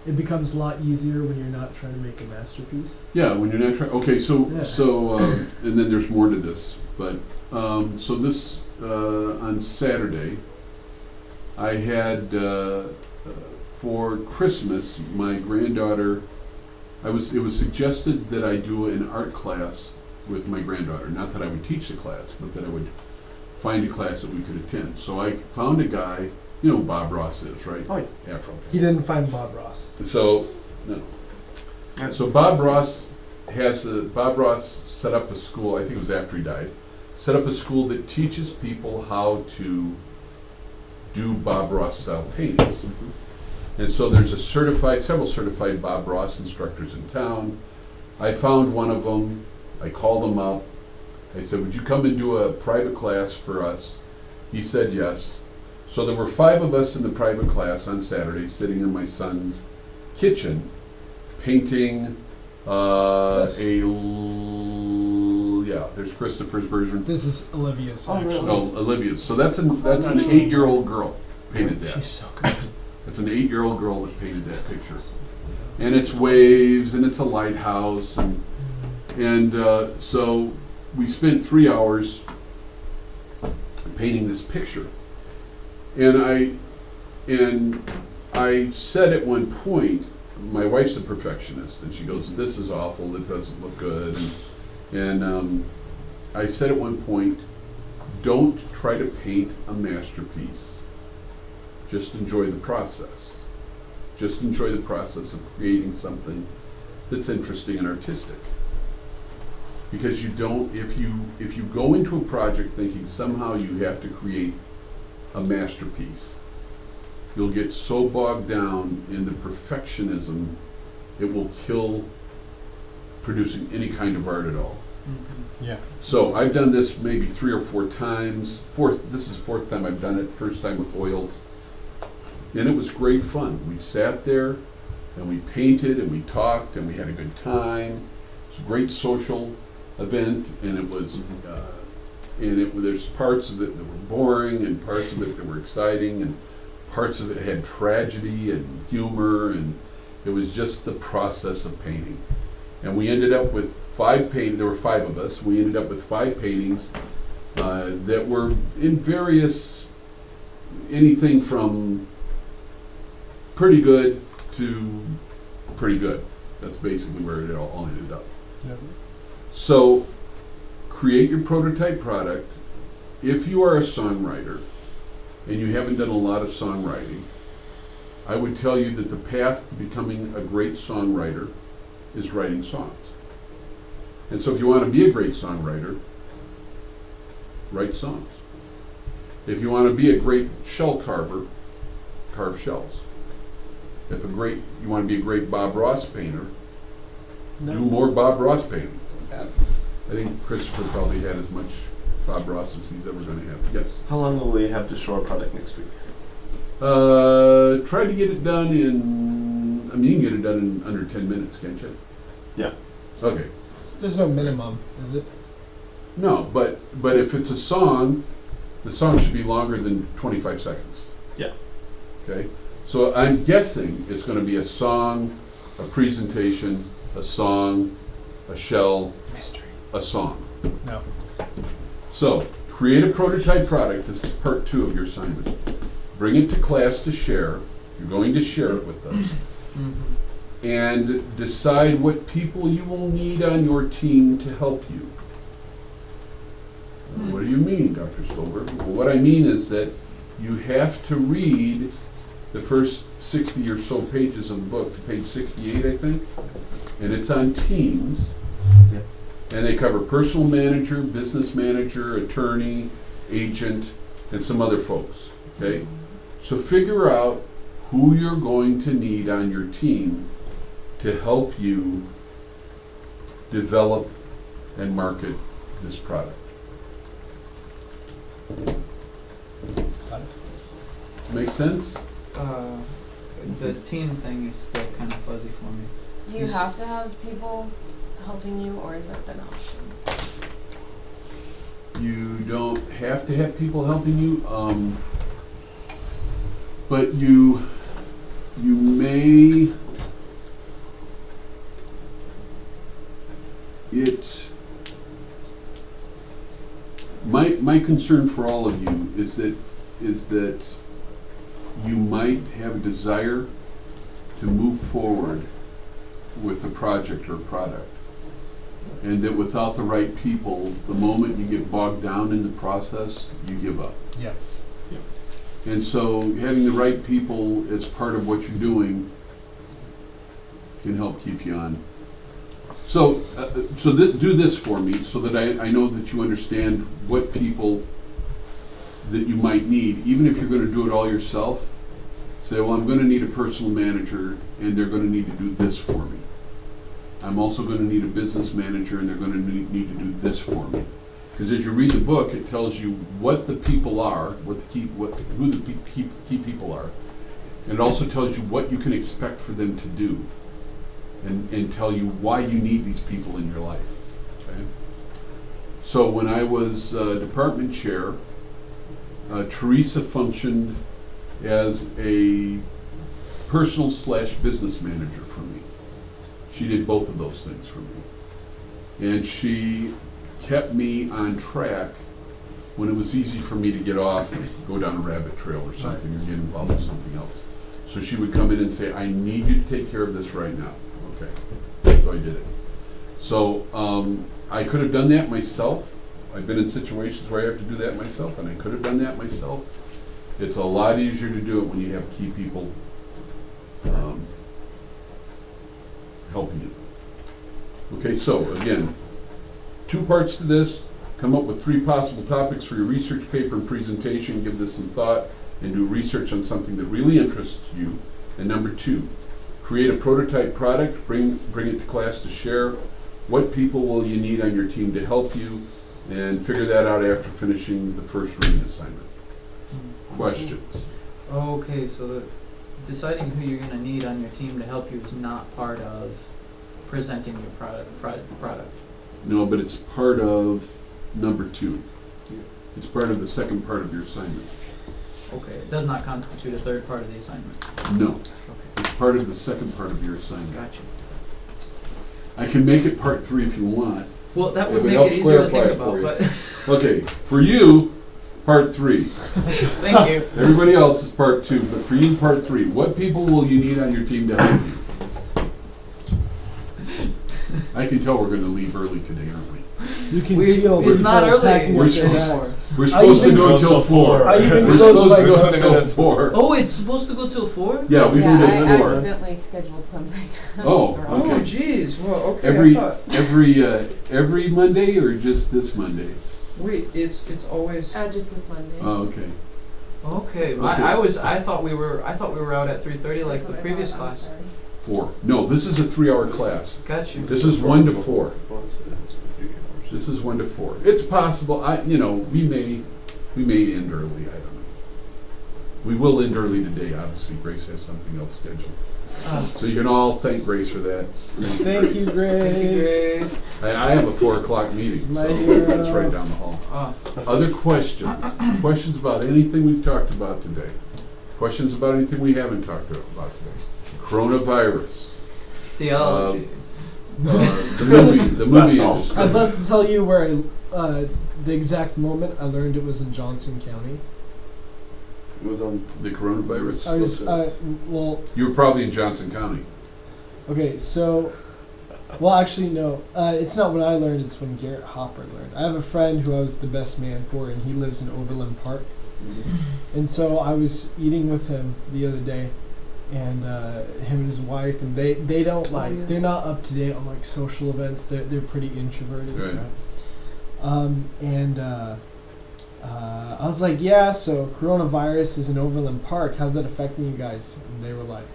[SPEAKER 4] it becomes a lot easier when you're not trying to make a masterpiece.
[SPEAKER 2] Yeah, when you're not trying. Okay, so
[SPEAKER 4] Yeah.
[SPEAKER 2] and then there's more to this, but so this on Saturday, I had for Christmas my granddaughter. It was suggested that I do an art class with my granddaughter. Not that I would teach the class, but that I would find a class that we could attend. So I found a guy. You know who Bob Ross is, right?
[SPEAKER 1] Oh,
[SPEAKER 2] Afro.
[SPEAKER 4] He didn't find Bob Ross.
[SPEAKER 2] So, no. So Bob Ross set up a school, I think it was after he died, set up a school that teaches people how to do Bob Ross style paintings. And so there's several certified Bob Ross instructors in town. I found one of them, I called him up, I said, would you come and do a private class for us? He said yes. So there were 5 of us in the private class on Saturday, sitting in my son's kitchen, painting
[SPEAKER 4] Yes.
[SPEAKER 2] there's Christopher's version.
[SPEAKER 4] This is Olivia's.
[SPEAKER 1] Oh,
[SPEAKER 4] actually.
[SPEAKER 1] really?
[SPEAKER 2] No, Olivia's. So that's an
[SPEAKER 1] nice.
[SPEAKER 2] 8-year-old girl painted that.
[SPEAKER 4] She's so good.
[SPEAKER 2] It's an 8-year-old girl that painted that picture. And it's waves, and it's a lighthouse, and so we spent 3 hours painting this picture. And I said at one point, my wife's a perfectionist, and she goes, "This is awful. It doesn't look good." And I said at one point, "Don't try to paint a masterpiece. Just enjoy the process. Just enjoy the process of creating something that's interesting and artistic." Because you don't, if you go into a project thinking somehow you have to create a masterpiece, you'll get so bogged down in the perfectionism, it will kill producing any kind of art at all.
[SPEAKER 5] Mm-hmm.
[SPEAKER 4] Yeah.
[SPEAKER 2] So I've done this maybe 3 or 4 times. This is 4th time I've done it. First time with oils. And it was great fun. We sat there and we painted and we talked and we had a good time. It was a great social event, and it was there's parts of it that were boring and parts of it that were exciting, and parts of it had tragedy and humor, and it was just the process of painting. And we ended up with 5 paintings. There were 5 of us. We ended up with 5 paintings that were in various, anything from pretty good to pretty good. That's basically where it all ended up.
[SPEAKER 4] Yeah.
[SPEAKER 2] So, create your prototype product. If you are a songwriter and you haven't done a lot of songwriting, I would tell you that the path to becoming a great songwriter is writing songs. And so if you want to be a great songwriter, write songs. If you want to be a great shell carver, carve shells. If you want to be a great Bob Ross painter, do more Bob Ross painting. I think Christopher probably had as much Bob Ross as he's ever going to have. Yes.
[SPEAKER 1] How long will we have to show our product next week?
[SPEAKER 2] Try to get it done in. I mean, you can get it done in under 10 minutes, can't you?
[SPEAKER 1] Yeah.
[SPEAKER 2] Okay.
[SPEAKER 4] There's no minimum, is it?
[SPEAKER 2] No, but if it's a song, the song should be longer than 25 seconds.
[SPEAKER 1] Yeah.
[SPEAKER 2] Okay. So I'm guessing it's going to be a song, a presentation, a song, a shell,
[SPEAKER 4] Mystery.
[SPEAKER 2] a song.
[SPEAKER 4] No.
[SPEAKER 2] So, create a prototype product. This is part 2 of your assignment. Bring it to class to share. You're going to share it with us.
[SPEAKER 5] Mm-hmm.
[SPEAKER 2] And decide what people you will need on your team to help you. What do you mean, Dr. Stolberg? Well, what I mean is that you have to read the first 60 or so pages of the book to page 68, I think, and it's on teams.
[SPEAKER 1] Yeah.
[SPEAKER 2] And they cover personal manager, business manager, attorney, agent, and some other folks, okay? So figure out who you're going to need on your team to help you develop and market this product. Make sense?
[SPEAKER 5] The team thing is still kind of fuzzy for me.
[SPEAKER 3] Do you have to have people helping you, or is that an option?
[SPEAKER 2] You don't have to have people helping you, but you may. My concern for all of you is that you might have a desire to move forward with a project or product, and that without the right people, the moment you get bogged down in the process, you give up.
[SPEAKER 4] Yeah.
[SPEAKER 2] And so having the right people as part of what you're doing can help keep you on. So, do this for me so that I know that you understand what people that you might need. Even if you're going to do it all yourself, say, well, I'm going to need a personal manager and they're going to need to do this for me. I'm also going to need a business manager and they're going to need to do this for me. Because as you read the book, it tells you what the people are, who the key people are, and it also tells you what you can expect for them to do, and tell you why you need these people in your life. Okay? So when I was department chair, Teresa functioned as a personal / business manager for me. She did both of those things for me. And she kept me on track when it was easy for me to get off and go down a rabbit trail or something, or get involved with something else. So she would come in and say, I need you to take care of this right now. Okay, so I did it. So I could have done that myself. I've been in situations where I have to do that myself, and I could have done that myself. It's a lot easier to do it when you have key people helping you. Okay, so again, 2 parts to this. Come up with 3 possible topics for your research paper and presentation. Give this some thought and do research on something that really interests you. And number 2, create a prototype product. Bring it to class to share. What people will you need on your team to help you? And figure that out after finishing the first reading assignment. Questions?
[SPEAKER 5] Okay, so deciding who you're going to need on your team to help you is not part of presenting your product.
[SPEAKER 2] No, but it's part of number 2. It's part of the second part of your assignment.
[SPEAKER 5] Okay, it does not constitute a third part of the assignment.
[SPEAKER 2] No,
[SPEAKER 5] Okay,
[SPEAKER 2] it's part of the second part of your assignment.
[SPEAKER 5] gotcha.
[SPEAKER 2] I can make it part 3 if you want.
[SPEAKER 5] Well, that
[SPEAKER 2] If
[SPEAKER 5] would
[SPEAKER 2] it
[SPEAKER 5] make
[SPEAKER 2] helps
[SPEAKER 5] it easier to
[SPEAKER 2] clarify
[SPEAKER 5] think
[SPEAKER 2] it for
[SPEAKER 5] about,
[SPEAKER 2] you.
[SPEAKER 5] but
[SPEAKER 2] Okay, for you, part 3.
[SPEAKER 5] thank you.
[SPEAKER 2] Everybody else is part 2, but for you, part 3. What people will you need on your team to help you? I can tell we're going to leave early today, aren't we?
[SPEAKER 4] You can
[SPEAKER 5] We-
[SPEAKER 4] feel
[SPEAKER 5] it's
[SPEAKER 4] people
[SPEAKER 5] not early.
[SPEAKER 4] packing
[SPEAKER 2] We're
[SPEAKER 4] up their
[SPEAKER 2] supposed-
[SPEAKER 4] bags.
[SPEAKER 2] We're
[SPEAKER 4] I
[SPEAKER 2] supposed to
[SPEAKER 4] even
[SPEAKER 2] go
[SPEAKER 1] go
[SPEAKER 2] until
[SPEAKER 1] till
[SPEAKER 2] 4.
[SPEAKER 4] I even
[SPEAKER 2] We're
[SPEAKER 4] closed
[SPEAKER 2] supposed to
[SPEAKER 4] by
[SPEAKER 2] go
[SPEAKER 1] 20
[SPEAKER 2] until
[SPEAKER 1] minutes.
[SPEAKER 2] 4.
[SPEAKER 5] Oh, it's supposed to go till 4?
[SPEAKER 2] Yeah, we
[SPEAKER 3] Yeah,
[SPEAKER 2] did
[SPEAKER 3] I
[SPEAKER 2] it 4.
[SPEAKER 3] accidentally scheduled something.
[SPEAKER 2] Oh,
[SPEAKER 3] Or-
[SPEAKER 2] okay.
[SPEAKER 6] Oh, geez. Well, okay.
[SPEAKER 2] Every
[SPEAKER 6] I thought,
[SPEAKER 2] every Monday or just this Monday?
[SPEAKER 6] wait, it's always.
[SPEAKER 3] Just this Monday.
[SPEAKER 2] Oh, okay.
[SPEAKER 5] Okay,
[SPEAKER 2] Okay.
[SPEAKER 5] I thought we were out at 3:30 like
[SPEAKER 3] That's
[SPEAKER 5] the
[SPEAKER 3] what I
[SPEAKER 5] previous
[SPEAKER 3] thought, I'm
[SPEAKER 5] class.
[SPEAKER 3] sorry.
[SPEAKER 2] 4. No, this is a 3-hour class.
[SPEAKER 5] Got you.
[SPEAKER 2] This is 1 to 4. This is 1 to 4. It's possible. We may end early. I don't know. We will end early today. Obviously, Grace has something else scheduled. So you can all thank Grace for that.
[SPEAKER 4] Thank you, Grace.
[SPEAKER 5] Thank you, Grace.
[SPEAKER 2] I have a 4:00 meeting, so
[SPEAKER 4] My hero.
[SPEAKER 2] that's right down the hall. Other questions? Questions about anything we've talked about today? Questions about anything we haven't talked about today? Coronavirus.
[SPEAKER 5] Theology.
[SPEAKER 2] The movie industry.
[SPEAKER 4] I'd love to tell you where the exact moment I learned it was in Johnson County.
[SPEAKER 1] It was on.
[SPEAKER 2] The coronavirus.
[SPEAKER 4] I was
[SPEAKER 2] You were probably in Johnson County.
[SPEAKER 4] okay. So, well, actually, no. It's not what I learned. It's when Garrett Hopper learned. I have a friend who I was the best man for, and he lives in Overland Park. And so I was eating with him the other day, and him and his wife, and they don't like,
[SPEAKER 3] yeah.
[SPEAKER 4] they're not up to date on like social events. They're pretty introverted.
[SPEAKER 2] Right.
[SPEAKER 4] I was like, yeah, so coronavirus is in Overland Park. How's that affecting you guys? And they were like,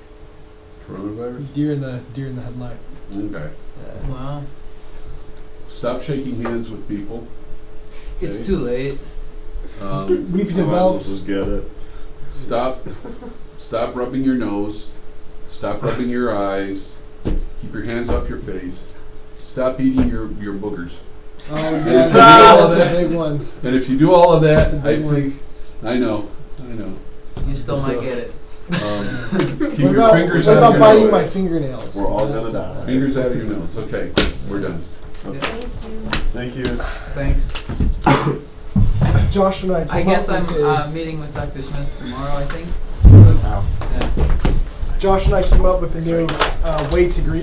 [SPEAKER 2] Coronavirus?
[SPEAKER 4] deer in the headlight.
[SPEAKER 2] Okay.
[SPEAKER 5] Wow.
[SPEAKER 2] Stop shaking hands with people.
[SPEAKER 5] It's
[SPEAKER 2] Okay.
[SPEAKER 5] too late.
[SPEAKER 4] We've
[SPEAKER 1] I might as well
[SPEAKER 4] developed.
[SPEAKER 1] just get it.
[SPEAKER 2] Stop rubbing your nose. Stop rubbing your eyes. Keep your hands off your face. Stop eating your boogers.
[SPEAKER 4] Oh
[SPEAKER 2] And
[SPEAKER 4] yeah,
[SPEAKER 2] if you do all
[SPEAKER 4] that's a
[SPEAKER 2] that-
[SPEAKER 4] big one.
[SPEAKER 2] And if you do all of that,
[SPEAKER 4] That's a
[SPEAKER 2] I
[SPEAKER 4] big one.
[SPEAKER 2] think, I know.
[SPEAKER 5] You still
[SPEAKER 2] So-
[SPEAKER 5] might get it.
[SPEAKER 2] Keep
[SPEAKER 4] What
[SPEAKER 2] your
[SPEAKER 4] about,
[SPEAKER 2] fingers
[SPEAKER 4] what
[SPEAKER 2] out
[SPEAKER 4] about
[SPEAKER 2] of
[SPEAKER 4] biting
[SPEAKER 2] your
[SPEAKER 4] my
[SPEAKER 2] nose.
[SPEAKER 4] fingernails?
[SPEAKER 1] We're all
[SPEAKER 4] Is that
[SPEAKER 1] gonna die.
[SPEAKER 4] something?
[SPEAKER 2] Fingers out of your nose. Okay, we're done.
[SPEAKER 3] Thank you.
[SPEAKER 1] Thank you.
[SPEAKER 5] Thanks.
[SPEAKER 4] Josh and I.
[SPEAKER 5] I
[SPEAKER 4] came
[SPEAKER 5] guess
[SPEAKER 4] up
[SPEAKER 5] I'm
[SPEAKER 4] with a-
[SPEAKER 5] meeting with Dr. Smith tomorrow, I think.
[SPEAKER 4] Josh and I came up with a new way to greet